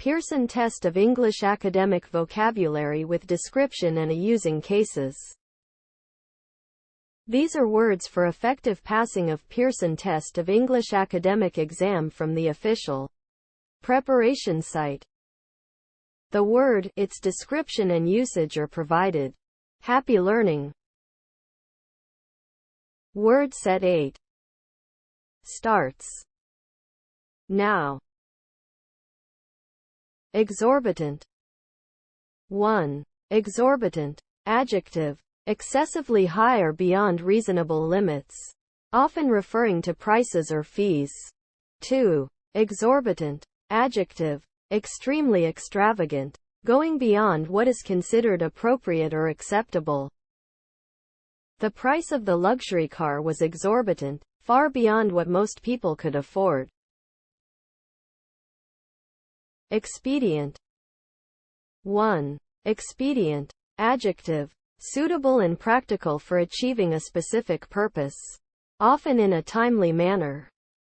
Pearson Test of English academic vocabulary with description and a using cases. These are words for effective passing of Pearson Test of English academic exam from the official preparation site. The word, its description and usage are provided. Happy learning. Word set 8 starts now. Exorbitant. 1. Exorbitant. Adjective. Excessively high or beyond reasonable limits, often referring to prices or fees. 2. Exorbitant. Adjective. Extremely extravagant, going beyond what is considered appropriate or acceptable. The price of the luxury car was exorbitant, far beyond what most people could afford. Expedient. 1. Expedient. Adjective. Suitable and practical for achieving a specific purpose, often in a timely manner.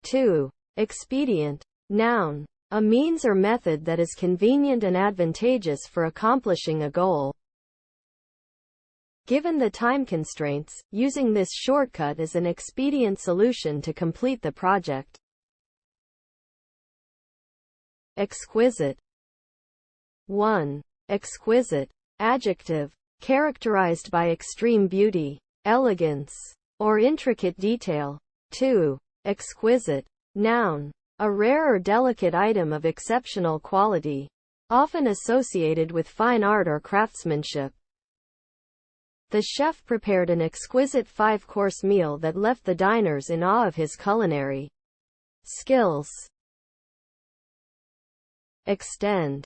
2. Expedient. Noun. A means or method that is convenient and advantageous for accomplishing a goal. Given the time constraints, using this shortcut is an expedient solution to complete the project. Exquisite. 1. Exquisite. Adjective. Characterized by extreme beauty, elegance, or intricate detail. 2. Exquisite. Noun. A rare or delicate item of exceptional quality, often associated with fine art or craftsmanship. The chef prepared an exquisite 5-course meal that left the diners in awe of his culinary skills. Extend.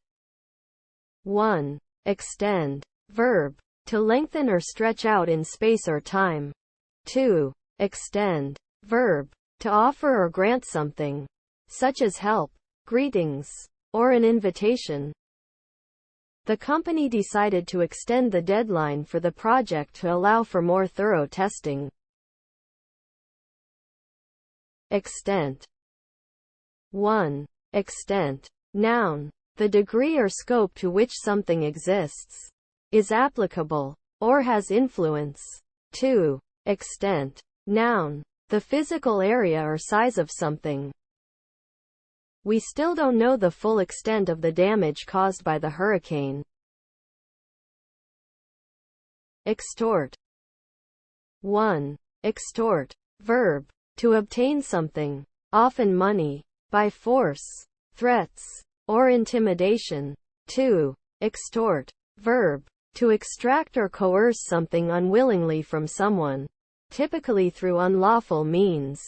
1. Extend. Verb. To lengthen or stretch out in space or time. 2. Extend. Verb. To offer or grant something, such as help, greetings, or an invitation. The company decided to extend the deadline for the project to allow for more thorough testing. Extent. 1. Extent. Noun. The degree or scope to which something exists, is applicable, or has influence. 2. Extent. Noun. The physical area or size of something. We still don't know the full extent of the damage caused by the hurricane. Extort. 1. Extort. Verb. To obtain something, often money, by force, threats, or intimidation. 2. Extort. Verb. To extract or coerce something unwillingly from someone, typically through unlawful means.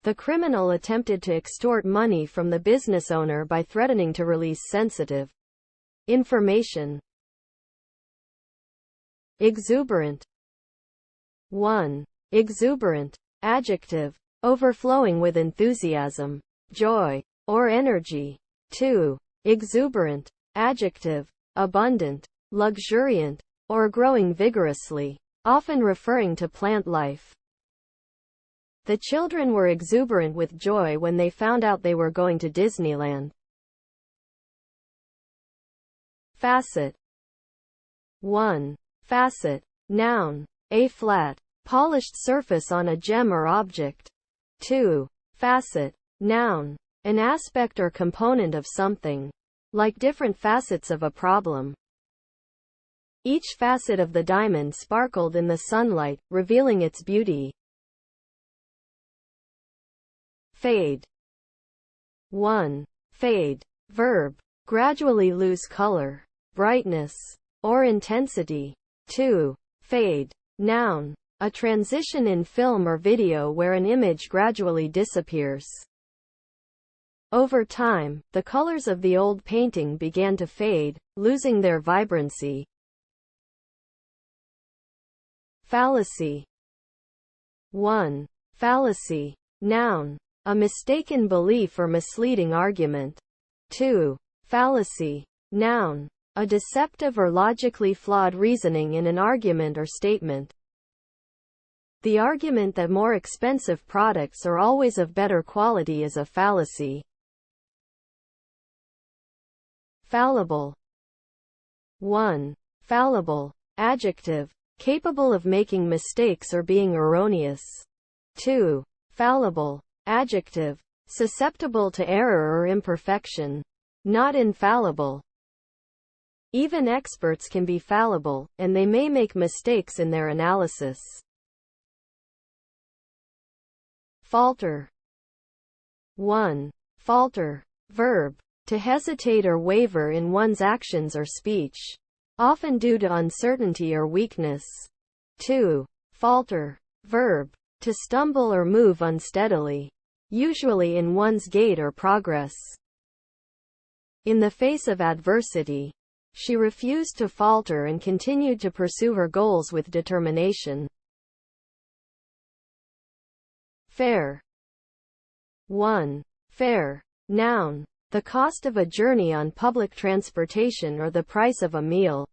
The criminal attempted to extort money from the business owner by threatening to release sensitive information. Exuberant. 1. Exuberant. Adjective. Overflowing with enthusiasm, joy, or energy. 2. Exuberant. Adjective. Abundant, luxuriant, or growing vigorously, often referring to plant life. The children were exuberant with joy when they found out they were going to Disneyland. Facet. 1. Facet. Noun. A flat, polished surface on a gem or object. 2. Facet. Noun. An aspect or component of something, like different facets of a problem. Each facet of the diamond sparkled in the sunlight, revealing its beauty. Fade. 1. Fade. Verb. Gradually lose color, brightness, or intensity. 2. Fade. Noun. A transition in film or video where an image gradually disappears. Over time, the colors of the old painting began to fade, losing their vibrancy. Fallacy. 1. Fallacy. Noun. A mistaken belief or misleading argument. 2. Fallacy. Noun. A deceptive or logically flawed reasoning in an argument or statement. The argument that more expensive products are always of better quality is a fallacy. fallible. 1. Fallible. Adjective. Capable of making mistakes or being erroneous. 2. Fallible. Adjective. Susceptible to error or imperfection. Not infallible. Even experts can be fallible, and they may make mistakes in their analysis. Falter. 1. Falter. Verb. To hesitate or waver in one's actions or speech, often due to uncertainty or weakness. 2. Falter. Verb. To stumble or move unsteadily, usually in one's gait or progress. In the face of adversity, she refused to falter and continued to pursue her goals with determination. Fare. 1. Fare. Noun. The cost of a journey on public transportation or the price of a meal.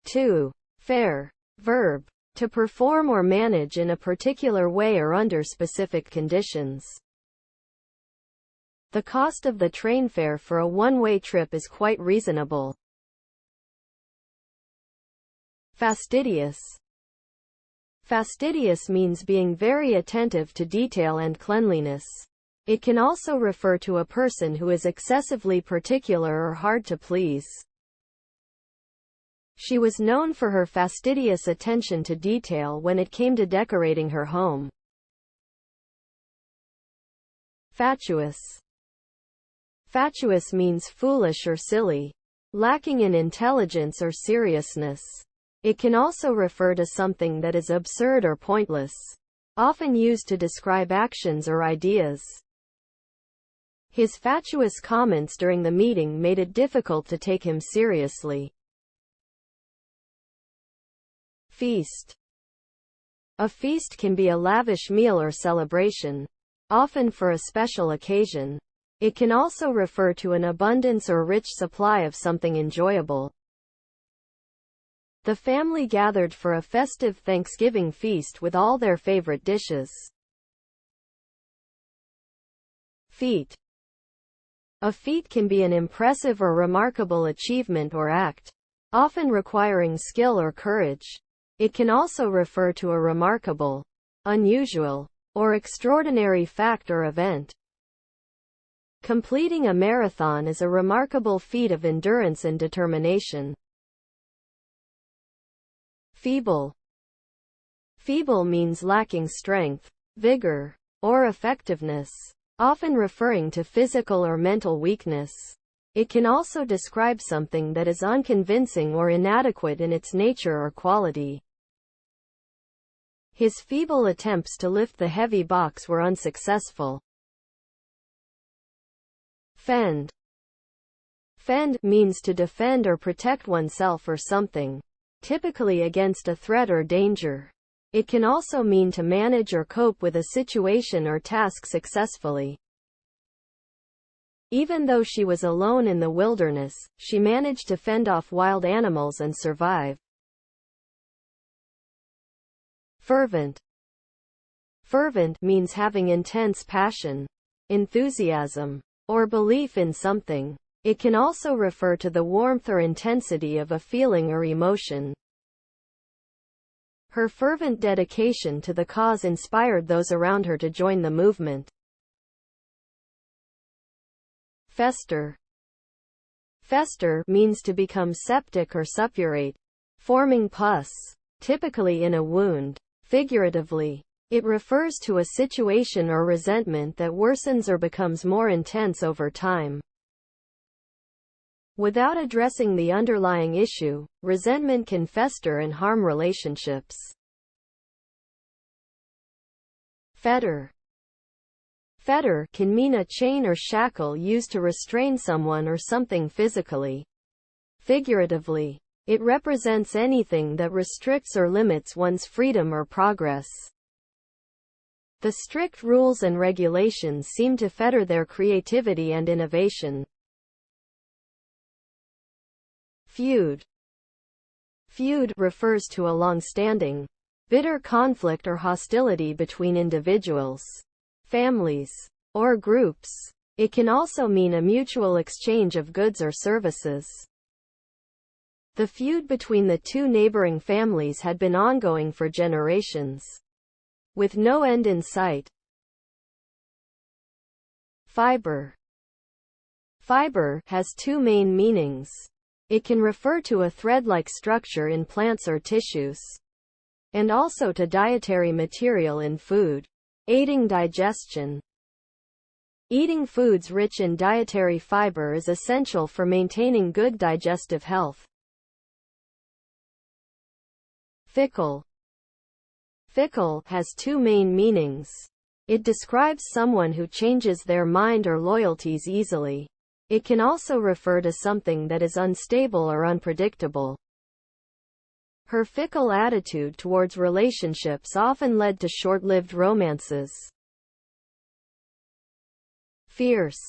2. Fare. Verb. To perform or manage in a particular way or under specific conditions. The cost of the train fare for a one-way trip is quite reasonable. Fastidious. Fastidious means being very attentive to detail and cleanliness. It can also refer to a person who is excessively particular or hard to please. She was known for her fastidious attention to detail when it came to decorating her home. Fatuous. Fatuous means foolish or silly, lacking in intelligence or seriousness. It can also refer to something that is absurd or pointless, often used to describe actions or ideas. His fatuous comments during the meeting made it difficult to take him seriously. Feast. A feast can be a lavish meal or celebration, often for a special occasion. It can also refer to an abundance or rich supply of something enjoyable. The family gathered for a festive Thanksgiving feast with all their favorite dishes. Feat. A feat can be an impressive or remarkable achievement or act, often requiring skill or courage. It can also refer to a remarkable, unusual, or extraordinary fact or event. Completing a marathon is a remarkable feat of endurance and determination. Feeble. Feeble means lacking strength, vigor, or effectiveness, often referring to physical or mental weakness. It can also describe something that is unconvincing or inadequate in its nature or quality. His feeble attempts to lift the heavy box were unsuccessful. Fend. Fend means to defend or protect oneself or something, typically against a threat or danger. It can also mean to manage or cope with a situation or task successfully. Even though she was alone in the wilderness, she managed to fend off wild animals and survive. Fervent. Fervent means having intense passion, enthusiasm, or belief in something. It can also refer to the warmth or intensity of a feeling or emotion. Her fervent dedication to the cause inspired those around her to join the movement. Fester. Fester means to become septic or suppurate, forming pus, typically in a wound. Figuratively, it refers to a situation or resentment that worsens or becomes more intense over time. Without addressing the underlying issue, resentment can fester and harm relationships. Fetter. Fetter can mean a chain or shackle used to restrain someone or something physically. Figuratively, it represents anything that restricts or limits one's freedom or progress. The strict rules and regulations seem to fetter their creativity and innovation. Feud. Feud refers to a long-standing, bitter conflict or hostility between individuals, families, or groups. It can also mean a mutual exchange of goods or services. The feud between the two neighboring families had been ongoing for generations, with no end in sight. Fibre. Fibre has two main meanings. It can refer to a thread-like structure in plants or tissues, and also to dietary material in food, aiding digestion. Eating foods rich in dietary fiber is essential for maintaining good digestive health. Fickle. Fickle has two main meanings. It describes someone who changes their mind or loyalties easily. It can also refer to something that is unstable or unpredictable. Her fickle attitude towards relationships often led to short-lived romances. Fierce.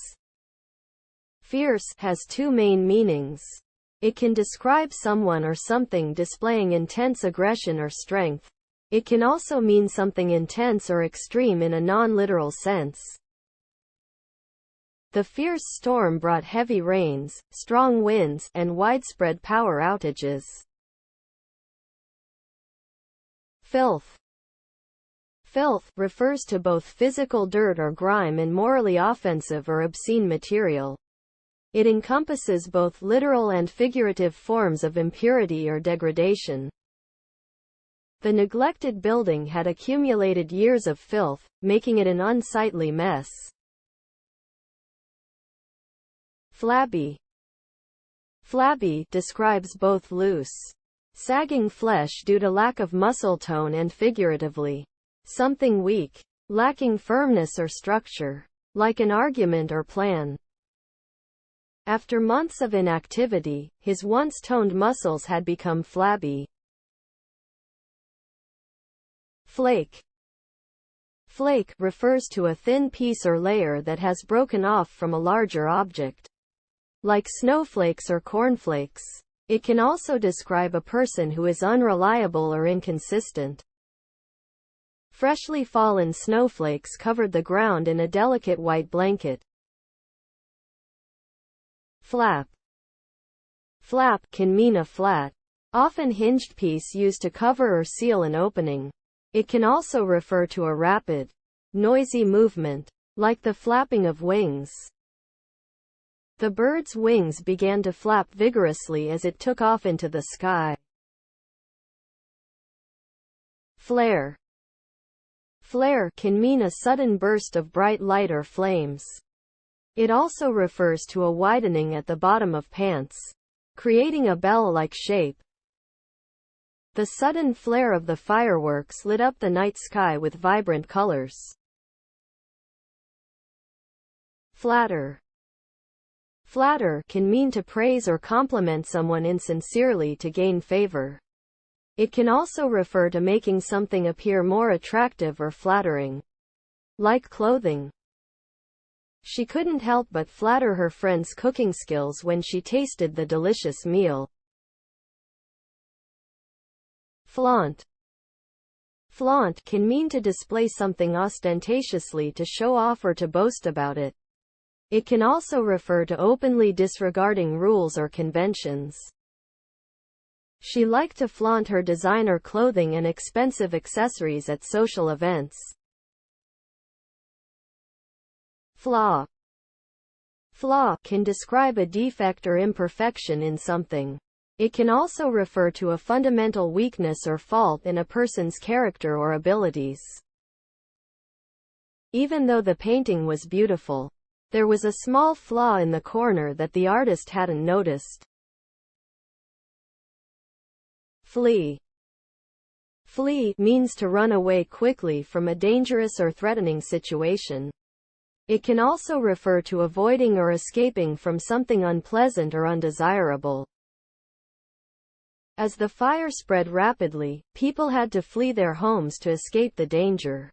Fierce has two main meanings. It can describe someone or something displaying intense aggression or strength. It can also mean something intense or extreme in a non-literal sense. The fierce storm brought heavy rains, strong winds, and widespread power outages. Filth. Filth refers to both physical dirt or grime and morally offensive or obscene material. It encompasses both literal and figurative forms of impurity or degradation. The neglected building had accumulated years of filth, making it an unsightly mess. Flabby. Flabby describes both loose, sagging flesh due to lack of muscle tone and figuratively, something weak, lacking firmness or structure, like an argument or plan. After months of inactivity, his once toned muscles had become flabby. Flake. Flake refers to a thin piece or layer that has broken off from a larger object, like snowflakes or cornflakes. It can also describe a person who is unreliable or inconsistent. Freshly fallen snowflakes covered the ground in a delicate white blanket. Flap. Flap can mean a flat, often hinged piece used to cover or seal an opening. It can also refer to a rapid, noisy movement, like the flapping of wings. The bird's wings began to flap vigorously as it took off into the sky. Flare. Flare can mean a sudden burst of bright light or flames. It also refers to a widening at the bottom of pants, creating a bell-like shape. The sudden flare of the fireworks lit up the night sky with vibrant colors. Flatter. Flatter can mean to praise or compliment someone insincerely to gain favor. It can also refer to making something appear more attractive or flattering, like clothing. She couldn't help but flatter her friend's cooking skills when she tasted the delicious meal. Flaunt. Flaunt can mean to display something ostentatiously to show off or to boast about it. It can also refer to openly disregarding rules or conventions. She liked to flaunt her designer clothing and expensive accessories at social events. Flaw. Flaw can describe a defect or imperfection in something. It can also refer to a fundamental weakness or fault in a person's character or abilities. Even though the painting was beautiful, there was a small flaw in the corner that the artist hadn't noticed. Flee. Flee means to run away quickly from a dangerous or threatening situation. It can also refer to avoiding or escaping from something unpleasant or undesirable. As the fire spread rapidly, people had to flee their homes to escape the danger.